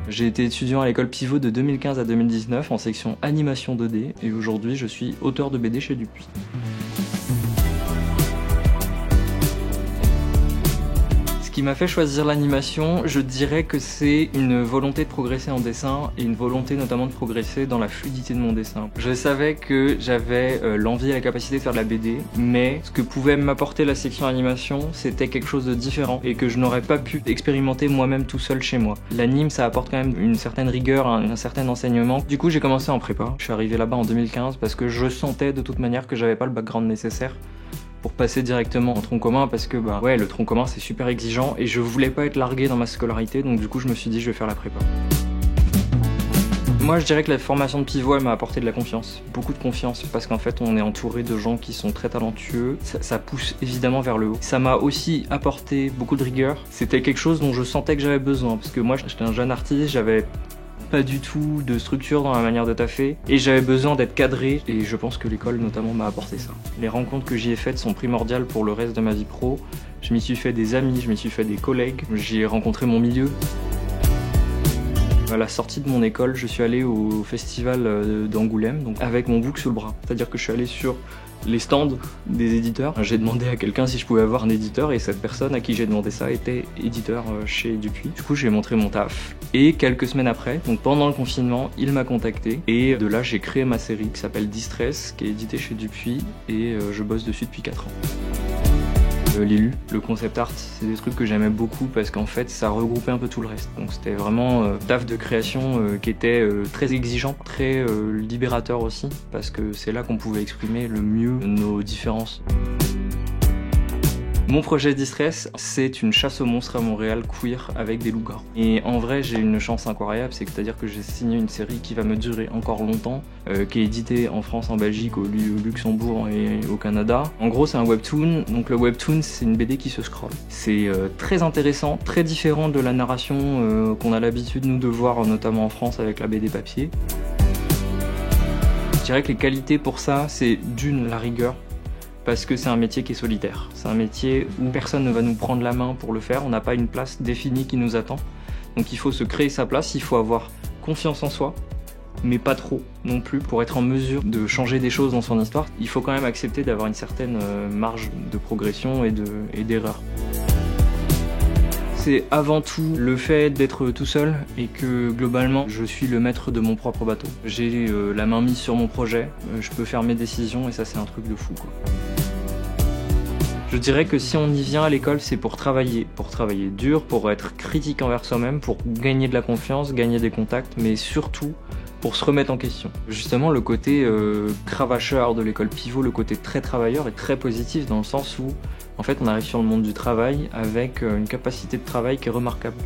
J'ai été étudiant à l'école Pivot de 2015 à 2019 en section animation 2D et aujourd'hui je suis auteur de BD chez Dupuis. Ce qui m'a fait choisir l'animation, je dirais que c'est une volonté de progresser en dessin et une volonté notamment de progresser dans la fluidité de mon dessin. Je savais que j'avais l'envie et la capacité de faire de la BD, mais ce que pouvait m'apporter la section animation, c'était quelque chose de différent et que je n'aurais pas pu expérimenter moi-même tout seul chez moi. L'anime, ça apporte quand même une certaine rigueur, un certain enseignement. Du coup, j'ai commencé en prépa. Je suis arrivé là-bas en 2015 parce que je sentais de toute manière que j'avais pas le background nécessaire pour passer directement en tronc commun parce que le tronc commun c'est super exigeant et je voulais pas être largué dans ma scolarité, donc du coup je me suis dit je vais faire la prépa. Moi je dirais que la formation de Pivot elle m'a apporté de la confiance, beaucoup de confiance, parce qu'en fait on est entouré de gens qui sont très talentueux, ça pousse évidemment vers le haut. Ça m'a aussi apporté beaucoup de rigueur, c'était quelque chose dont je sentais que j'avais besoin, parce que moi j'étais un jeune artiste, j'avais pas du tout de structure dans la manière de taffer et j'avais besoin d'être cadré et je pense que l'école notamment m'a apporté ça. Les rencontres que j'y ai faites sont primordiales pour le reste de ma vie pro. Je m'y suis fait des amis, je m'y suis fait des collègues, j'y ai rencontré mon milieu. À la sortie de mon école, je suis allé au festival d'Angoulême donc avec mon book sous le bras. C'est-à-dire que je suis allé sur les stands des éditeurs. J'ai demandé à quelqu'un si je pouvais avoir un éditeur et cette personne à qui j'ai demandé ça était éditeur chez Dupuis. Du coup, j'ai montré mon taf. Et quelques semaines après, donc pendant le confinement, il m'a contacté et de là, j'ai créé ma série qui s'appelle Distress, qui est éditée chez Dupuis et je bosse dessus depuis 4 ans. L'élu, le concept art, c'est des trucs que j'aimais beaucoup parce qu'en fait ça regroupait un peu tout le reste. Donc c'était vraiment taf de création qui était très exigeant, très libérateur aussi, parce que c'est là qu'on pouvait exprimer le mieux nos différences. Mon projet Distress, c'est une chasse aux monstres à Montréal queer avec des loups-garous. Et en vrai, j'ai une chance incroyable, c'est-à-dire que j'ai signé une série qui va me durer encore longtemps, qui est éditée en France, en Belgique, au Luxembourg et au Canada. En gros, c'est un webtoon. Donc le webtoon, c'est une BD qui se scrolle. C'est très intéressant, très différent de la narration qu'on a l'habitude nous de voir, notamment en France avec la BD papier. Je dirais que les qualités pour ça, c'est d'une, la rigueur. Parce que c'est un métier qui est solitaire. C'est un métier où personne ne va nous prendre la main pour le faire, on n'a pas une place définie qui nous attend. Donc il faut se créer sa place, il faut avoir confiance en soi, mais pas trop non plus pour être en mesure de changer des choses dans son histoire. Il faut quand même accepter d'avoir une certaine marge de progression et d'erreur. C'est avant tout le fait d'être tout seul et que globalement je suis le maître de mon propre bateau. J'ai la main mise sur mon projet, je peux faire mes décisions et ça c'est un truc de fou quoi. Je dirais que si on y vient à l'école, c'est pour travailler dur, pour être critique envers soi-même, pour gagner de la confiance, gagner des contacts, mais surtout pour se remettre en question. Justement, le côté cravacheur de l'école Pivot, le côté très travailleur est très positif dans le sens où en fait on arrive sur le monde du travail avec une capacité de travail qui est remarquable.